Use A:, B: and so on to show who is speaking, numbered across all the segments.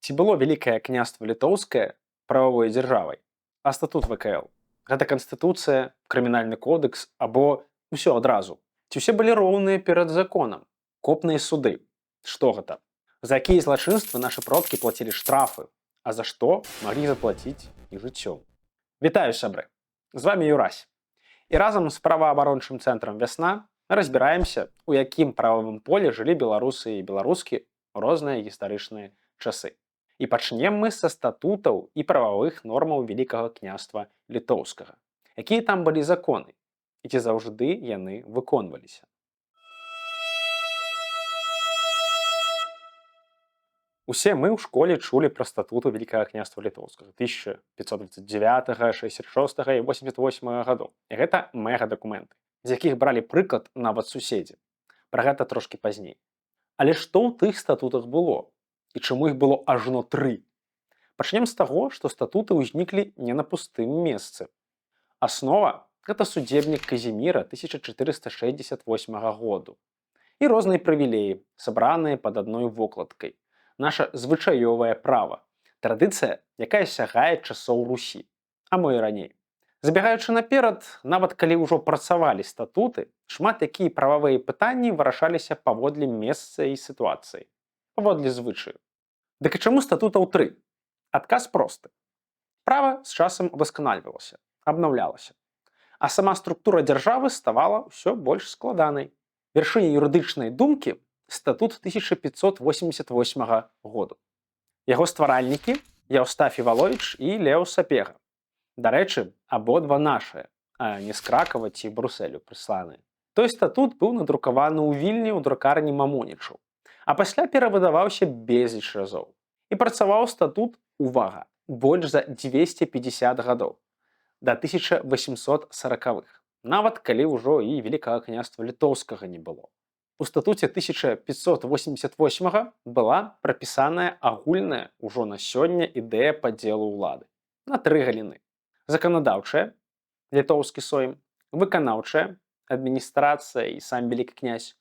A: Ці было вялікае княства літоўскае прававой дзяржавай, а статут ВКЛ? Гэта канстытуцыя, крымінальны кодекс або ўсё адразу? Ці ўсе былі роўныя перад законам? Копныя суды. Што гэта? За якія злачынствы нашы продкі плацілі штрафы, а за што маглі заплаціць і жыццём? Вітаю, сябры! З вами Юрась. І разам з праваабарончым цэнтрам «Вясна» разбіраемся, у якім прававым полі жылі беларусы і беларускі ў розныя гістарычныя часы. І пачнем мы са статутаў і прававых нормаў Вялікага княства літоўскага. Якія там былі законы і ці заўжды яны выконваліся? Усе мы ў школе чулі пра статуты Вялікага княства літоўскага 1529, 66 і 88 гадоў. І гэта мега-дакументы, з якіх бралі прыклад нават суседзі. Пра гэта трошкі пазней. Але што ў тых статутах было? І чаму іх было ажно 3? Пачнем з таго, што статуты ўзніклі не на пустым месцы. Аснова – гэта судзебнік Казіміра 1468 году. І розныя прывілеі, сабраныя пад адной вокладкай. Наша звычаёвае права. Традыцыя, якая сягае часоў Русі, а мо і раней. Забегаючы наперад, нават калі ўжо працавалі статуты, шмат якія прававыя пытанні вырашаліся паводле месца і сітуацыі, паводле звычаю. Дык і чаму статутаў 3? Адказ просты. Права з часам удасканальвалася, абнаўлялася. А сама структура дзяржавы ставала ўсё больш складанай. Вяршыня юрыдычнай думкі – статут 1588 году. Яго стваральнікі – Яўстафій Валовіч і Леў Сапега. Дарэчы, абодва нашыя, а не з Кракава ці Брусэлю прысланыя. Той статут быў надрукаваны ў Вільні ў друкарні Мамонічаў, а пасля перавыдаваўся безліч разоў. І працаваў статут, увага, больш за 250 гадоў, да 1840-х, нават калі ўжо і Вялікага княства літоўскага не было. У статуце 1588 была прапісаная агульная ўжо на сёння ідэя падзелу ўлады на 3 галіны. Заканадаўчая, літоўскі сойм, выканаўчая, адміністрацыя і сам вялікі князь,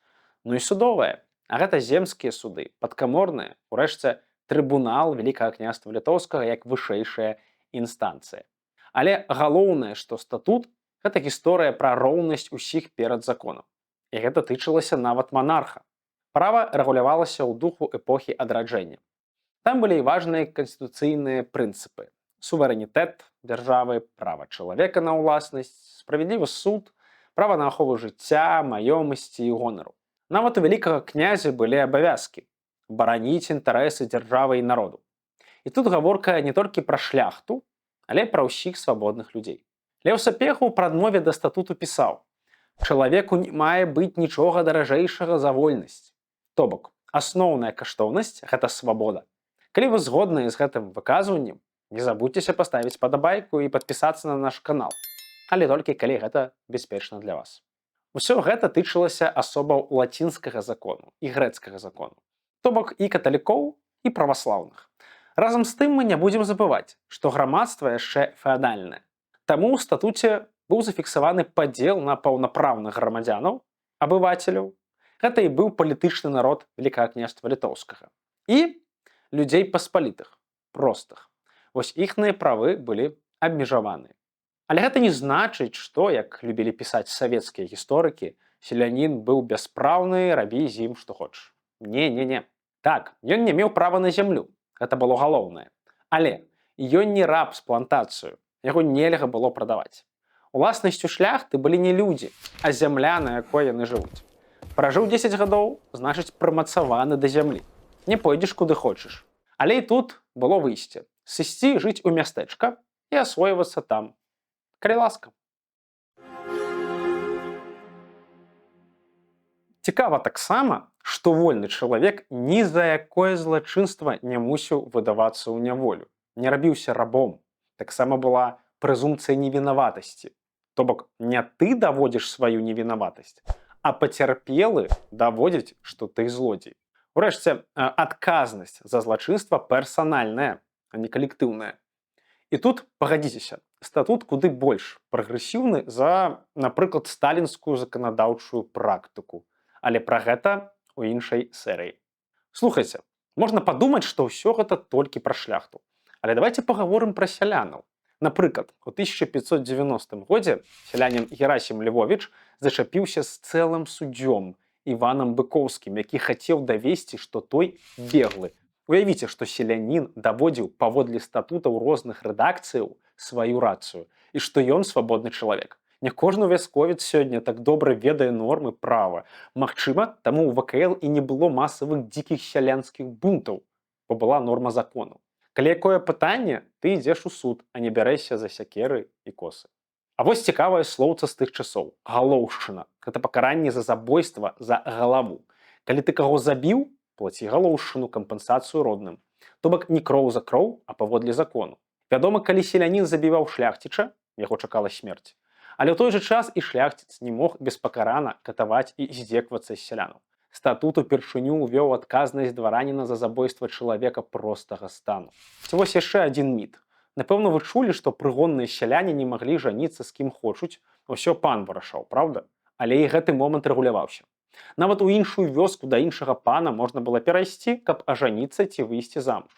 A: ну і судовая, а гэта земскія суды, падкаморныя, урэшце трыбунал Вялікага княства літоўскага як вышэйшая інстанцыя. Але галоўнае, што статут – гэта гісторыя пра роўнасць усіх перад законам. І гэта тычылася нават манарха. Права рэгулявалася ў духу эпохі адраджэння. Там былі і важныя канстытуцыйныя прынцыпы. Суверэнітэт дзяржавы, права чалавека на ўласнасць, справядлівы суд, права на ахову жыцця, маёмасці і гонару. Нават у вялікага князя былі абавязкі – бараніць інтарэсы дзяржавы і народу. І тут гаворка не толькі пра шляхту, але пра ўсіх свабодных людзей. Леў Сапега ў прадмове да статуту пісаў: «Чалавеку не мае быць нічога даражэйшага за вольнасць». То бок, асноўная каштоўнасць – гэта свабода. Калі вы згодныя з гэтым выказваннем, не забудзьцеся паставіць падабайку і падпісацца на наш канал, але толькі калі гэта бяспечна для вас. Усё гэта тычылася асобаў лацінскага закону і грэцкага закону, то бок і каталікоў, і праваслаўных. Разам з тым мы не будзем забываць, што грамадства яшчэ феадальнае. Таму ў статуце быў зафіксаваны падзел на паўнапраўных грамадзянаў, абывацеляў. Гэта і быў палітычны народ Вялікага княства літоўскага. І людзей паспалітых, простых. Вось іхныя правы былі абмежаваныя. Але гэта не значыць, што, як любілі пісаць савецкія гісторыкі, селянін быў бяспраўны, рабі з ім што хочаш. Не. Так, ён не меў права на зямлю. Гэта было галоўнае. Але ён не раб з плантацыю. Яго нельга было прадаваць. Уласнасцю шляхты былі не людзі, а зямля, на якой яны жывуць. Пражыў 10 гадоў, значыць прымацаваны да зямлі. Не пойдзеш куды хочаш. Але і тут было выйсце. Сысці жыць у мястэчка і асвойвацца там. Калі ласка. Цікава таксама, што вольны чалавек ні за якое злачынства не мусіў выдавацца ў няволю, не рабіўся рабом. Таксама была прэзумпцыя невінаватасці. То бок, не ты даводзіш сваю невінаватасць, а пацярпелы даводзіць, што ты злодзей. Урэшце, адказнасць за злачынства персанальная, а не калектыўная. І тут, пагадзіцеся, статут куды больш прагрэсіўны за, напрыклад, сталінскую заканадаўчую практыку. Але пра гэта ў іншай серыі. Слухайце, Можна падумаць, што ўсё гэта толькі пра шляхту. Але давайте пагаворым пра сялянаў. Напрыклад, у 1590 годзе сялянін Герасім Львовіч зачапіўся з цэлым суддзём Іванам Быкоўскім, які хацеў давесці, што той беглы. Уявіце, што селянін даводзіў паводле статутаў розных рэдакцыяў сваю рацыю і што ён свабодны чалавек. Не кожны вясковец сёння так добра ведае нормы права. Магчыма, таму ў ВКЛ і не было масавых дзікіх сялянскіх бунтаў, бо была норма закону. Калі якое пытанне, ты ідзеш у суд, а не бярэшся за сякеры і косы. А вось цікавае слоўца з тых часоў. Галоўшчына. Гэта пакаранне за забойства за галаву. Калі ты каго забіў, плаці галоўшчыну, кампенсацыю родным. То бок не кроў за кроў, а паводле закону. Вядома, калі селянін забіваў шляхціча, яго чакала смерць. Але ў той жа час і шляхціц не мог беспакарана катаваць і здзеквацца з сялянаў. Статут упершыню ўвёў адказнасць двараніна за забойства чалавека простага стану. Ці вось яшчэ адзін міт. Напэўна, вы чулі, што прыгонныя сяляне не маглі жаніцца з кім хочуць, усё пан вырашаў, правда? Але і гэты момант рэгуляваўся. Нават у іншую вёску да іншага пана можна было перайсці, каб ажаніцца ці выйсці замуж.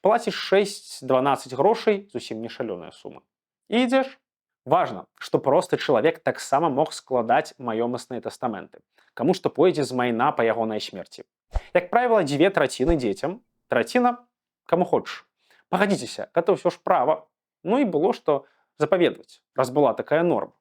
A: Плаціш 6-12 грошай, зусім не шалёная сума. І ідзеш. Важна, што просты чалавек таксама мог складаць маёмасныя тастаменты, каму што пойдзе з майна па ягонай смерці. Як правіла, 2/3 дзецям, траціна каму хочаш. Пагадзіцеся, гэта ўсё ж права. Ну і было што запаведваць, раз была такая норма.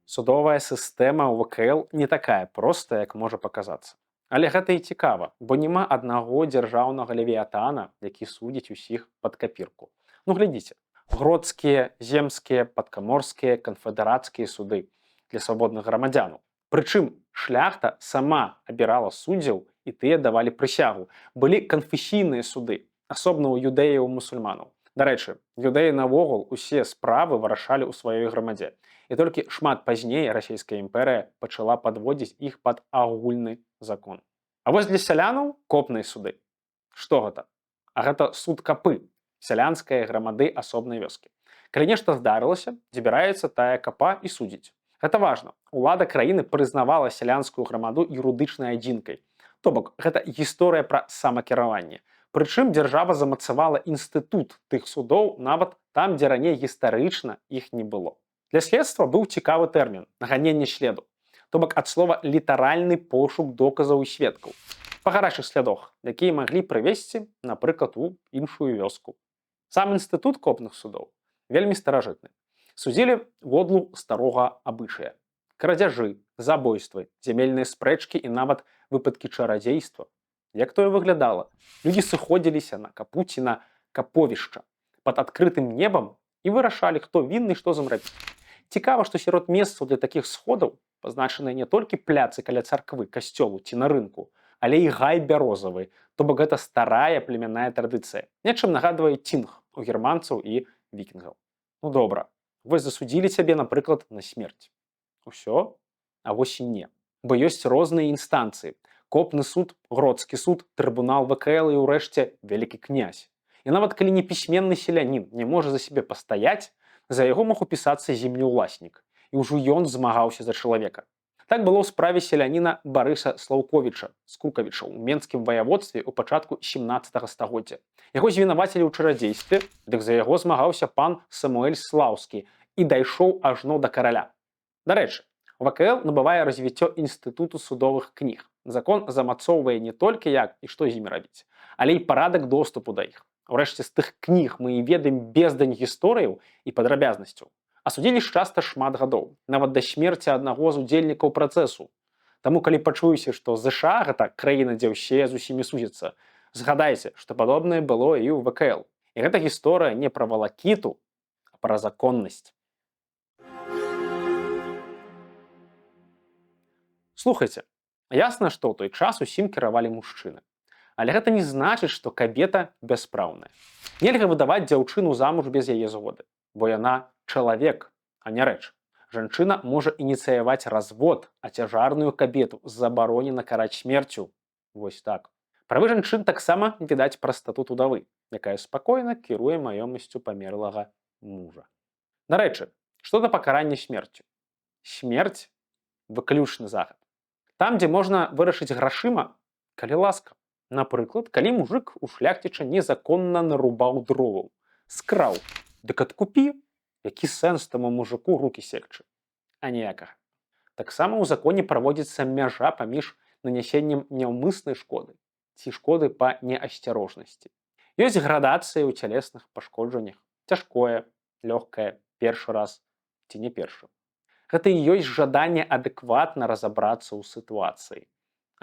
A: Судовая сістэма ў ВКЛ не такая простая, як можа паказацца. Але гэта і цікава, бо няма аднаго дзяржаўнага левіятана, які судзіць усіх пад капірку. Ну глядзіце, гродскія, земскія, падкаморскія, канфедэрацкія суды для свабодных грамадзянаў. Прычым шляхта сама абірала суддзяў і тыя давалі прысягу. Былі канфесійныя суды, асобна ў юдэяў і мусульманаў. Дарэчы, юдэі навогул усе справы вырашалі ў сваёй грамадзе. І толькі шмат пазней расійская імперыя пачала падводзіць іх пад агульны закон. А вось для сялянаў копныя суды. Што гэта? А гэта суд капы, сялянскай грамады асобнай вёскі. Калі нешта здарылася, збіраецца тая капа і судзіць. Гэта важна. Улада краіны прызнавала сялянскую грамаду юрыдычнай адзінкай. То бок, гэта гісторыя пра самакіраванне. Прычым дзяржава замацавала інстытут тых судоў нават там, дзе раней гістарычна іх не было. Для следства быў цікавы тэрмін наганенне следу. То бок ад слова літаральны пошук доказаў і сведкаў. Па гарачых слядах, якія маглі прывесці, напрыклад, у іншую вёску. Сам інстытут копных судоў вельмі старажытны. Судзілі водлу старога абычая. Крадзяжы, забойствы, зямельныя спрэчкі і нават выпадкі чарадзейства. Як тое выглядала? Людзі сыходзіліся на капуці на каповішча пад адкрытым небам і вырашалі, хто вінны, што замрабіць. Цікава, што сярод месцаў для такіх сходаў пазначаныя не толькі пляцы каля царквы, касцёлу ці на рынку, але і гай бярозавы, то бок гэта старая племянная традыцыя. Нечым нагадвае цінг у германцаў і вікінгаў. Ну добра, вось засудзілі цябе, напрыклад, на смерць. Усё? А вось і не. Бо ёсць розныя інстанцыі. Копны суд, гродскі суд, трыбунал ВКЛ і ўрэшце вялікі князь. І нават калі непісьменны селянін не можа за сябе пастаяць, за яго мог упісацца землеўласнік. І ўжо ён змагаўся за чалавека. Так было ў справе селяніна Барыса Слаўковіча з Кукавічаў у менскім ваяводстве ў пачатку 17 стагоддзя. Яго звінавацілі ў чарадзействе, дык за яго змагаўся пан Самуэль Слаўскі і дайшоў ажно да караля. Дарэчы, ВКЛ набывае развіццё інстытуту судовых кніг. Закон замацоўвае не толькі як і што з імі рабіць, але і парадак доступу да іх. Урэшце з тых кніг мы і ведаем бездань гісторыяў і падрабязнасцяў. А судзілі ж часта шмат гадоў, нават да смерці аднаго з удзельнікаў працэсу. Таму калі пачуеце, што ЗША гэта краіна, дзе ўсе з усімі судзяцца, згадайце, што падобнае было і ў ВКЛ. І гэта гісторыя не пра валакіту, а пра законнасць. Слухайце, ясна, што ў той час усім кіравалі мужчыны. Але гэта не значыць, што кабета бяспраўная. Нельга выдаваць дзяўчыну замуж без яе згоды, бо яна чалавек, а не рэч. Жанчына можа ініцыяваць развод, а цяжарную кабету забаронена караць смерцю. Вось так. Правы жанчын таксама відаць праз статут удавы, якая спакойна кіруе маёмасцю памерлага мужа. Дарэчы, што да пакарання смерцю? Смерць выключны захад. Там, дзе можна вырашыць грашыма, калі ласка. Напрыклад, калі мужик у шляхціча незаконна нарубаў дроваў, скраў, дык адкупі, які сэнс таму мужику рукі секчы, аніякага. Таксама ў законе праводзіцца мяжа паміж нанясеннем няўмыснай шкоды ці шкоды па неасцярожнасці. Ёсць градацыі ў цялесных пашкоджаннях: цяжкое, лёгкае, першы раз ці не першы. Гэта і ёсць жаданне адэкватна разабрацца ў сітуацыі,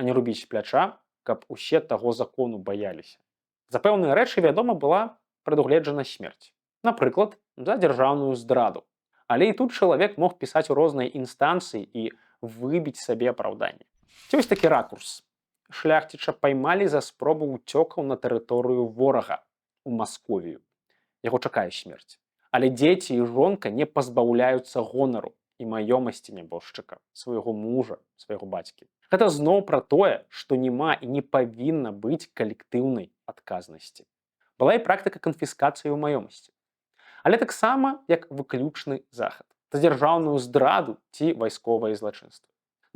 A: а не рубіць з пляча, каб усе таго закону баяліся. За пэўныя рэчы, вядома, была прадугледжана смерць. Напрыклад, за дзяржаўную здраду. Але і тут чалавек мог пісаць у розныя інстанцыі і выбіць сабе апраўданне. Ці вось такі ракурс. Шляхціча паймалі за спробу ўцёкаў на тэрыторыю ворага у Масковію. Яго чакае смерць. Але дзеці і жонка не пазбаўляюцца гонару і маёмасці нябожчыка, свайго мужа, свайго бацькі. Гэта зноў пра тое, што няма і не павінна быць калектыўнай адказнасці. Была і практыка канфіскацыі ў маёмасці. Але таксама як выключны захад за дзяржаўную здраду ці вайсковае злачынства.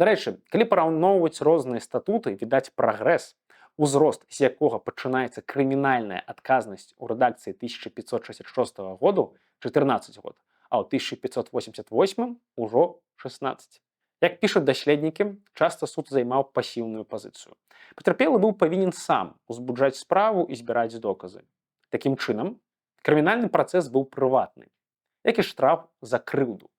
A: Дарэчы, калі параўноўваць розныя статуты, відаць прагрэс, узрост, з якога пачынаецца крымінальная адказнасць у рэдакцыі 1566 году 14 год, а ў 1588 ужо 16. Як пішуць даследнікі, часта суд займаў пасіўную пазіцыю. Пацярпелы быў павінен сам узбуджаць справу і збіраць доказы. Такім чынам, крымінальны працэс быў прыватны, як і штраф за крыўду,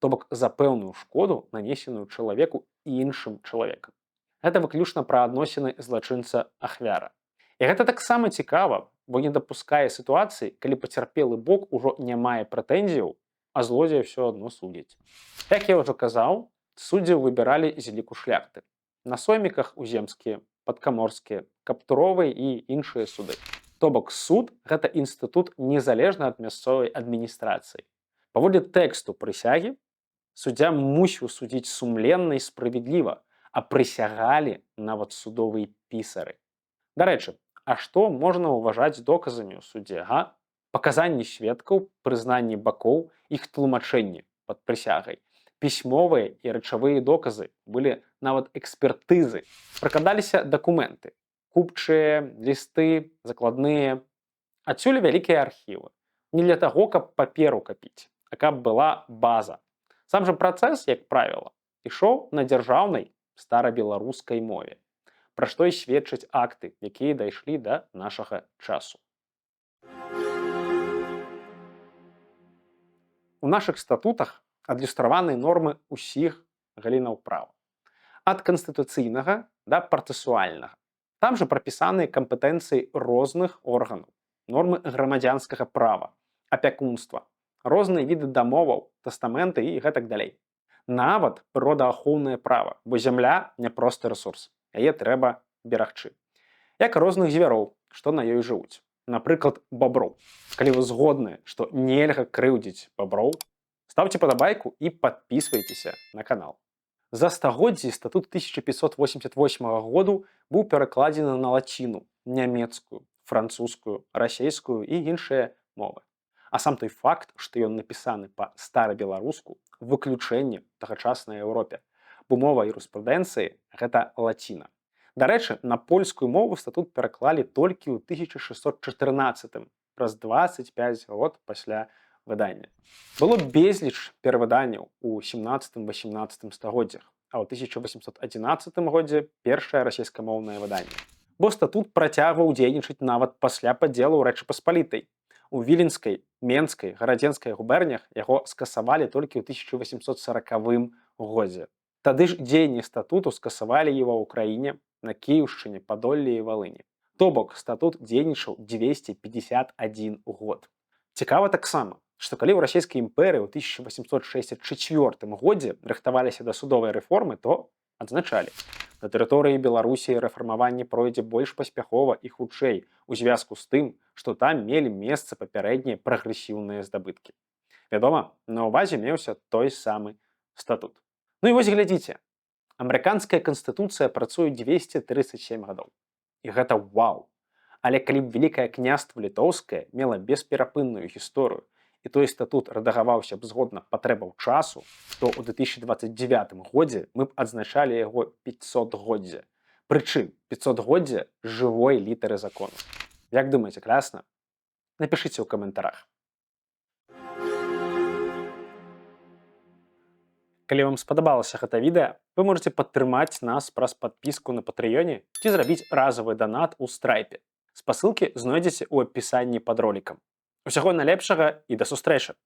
A: то бок за пэўную шкоду, нанесеную чалавеку і іншым чалавекам. Гэта выключна пра адносіны злачынца-ахвяра. І гэта таксама цікава, бо не дапускае сітуацыі, калі пацярпелы бок ужо не мае прэтэнзіяў, а злодзея ўсё адно судзяць. Як я ўжо казаў, суддзяў выбіралі з ліку шляхты. На сойміках уземскія, падкаморскія, каптуровыя і іншыя суды. То бок суд – гэта інстытут незалежна ад мясцовай адміністрацыі. Паводле тэксту прысягі, суддзя мусіў судзіць сумленна і справядліва, а прысягалі нават судовыя пісары. Дарэчы, а што можна ўважаць доказамі ў судзе, га? Паказанні сведкаў, прызнанні бакоў, іх тлумачэнні пад прысягай, пісьмовыя і рэчавыя доказы, былі нават экспертызы, пракладаліся дакументы, купчыя, лісты, закладныя. Адсюль вялікія архівы. Не для таго, каб паперу капіць, а каб была база. Сам жа працэс, як правіла, ішоў на дзяржаўнай старабеларускай мове, пра што і сведчаць акты, якія дайшлі да нашага часу. У нашых статутах адлюстраваны нормы ўсіх галінаў права. Ад канстытуцыйнага да працэсуальнага. Там жа прапісаныя кампетэнцыі розных органаў, нормы грамадзянскага права, апякунства, розныя віды дамоваў, тастаменты і гэтак далей. Нават прыродаахоўнае права, бо зямля не просты рэсурс, яе трэба берагчы. Як розных звяроў, што на ёй жывуць. Напрыклад, баброў. Калі вы згодныя, што нельга крыўдзіць баброў, ставце падабайку і падпісвайцеся на канал. За стагоддзі статут 1588 году быў перакладзены на лаціну, нямецкую, французскую, расейскую і іншыя мовы. А сам той факт, што ён напісаны па-старабеларуску, выключэнне тагачаснай Еўропе, бо мова юрыспрудэнцыі – гэта лаціна. Дарэчы, на польскую мову статут пераклалі толькі ў 1614, праз 25 год пасля выдання. Было безліч перавыданняў у 17-18 стагоддзях, а ў 1811 годзе першае расейскамоўнае выданне. Бо статут працягваў дзейнічаць нават пасля падзелу Рэчы Паспалітай. У Віленскай, Менскай, Гарадзенскай губернях яго скасавалі толькі ў 1840 годзе. Тады ж дзеянне статуту скасавалі і ва ўкраіне, на Кіеўшчыне, Падоллі і Валыні. То бок статут дзейнічаў 251 год. Цікава таксама, што калі ў расійскай імперыі ў 1864 годзе рыхтаваліся да судовай рэформы, то адзначалі: на тэрыторыі Беларусі рэфармаванне пройдзе больш паспяхова і хутчэй у звязку з тым, што там мелі месца папярэднія прагрэсіўныя здабыткі. Вядома, на ўвазе меўся той самы статут. Ну і вось глядзіце, амерыканская канстытуцыя працуе 237 гадоў. І гэта вау! Але калі б Вялікае княства Літоўскае мела бесперапынную гісторыю і той статут рэдагаваўся б згодна патрэбаў часу, то ў 2029 годзе мы б адзначалі яго 500годдзе. Прычым 500годдзе жывой літары закону. Як думаеце, класна? Напішыце ў каментарах. Калі вам спадабалася гэта відэа, вы можете падтрымаць нас праз падпіску на Патрыёне ці зрабіць разавы данат у страйпе. Спасылкі знойдзеце ў апісанні пад ролікам. Усяго найлепшага і да сустрэчы!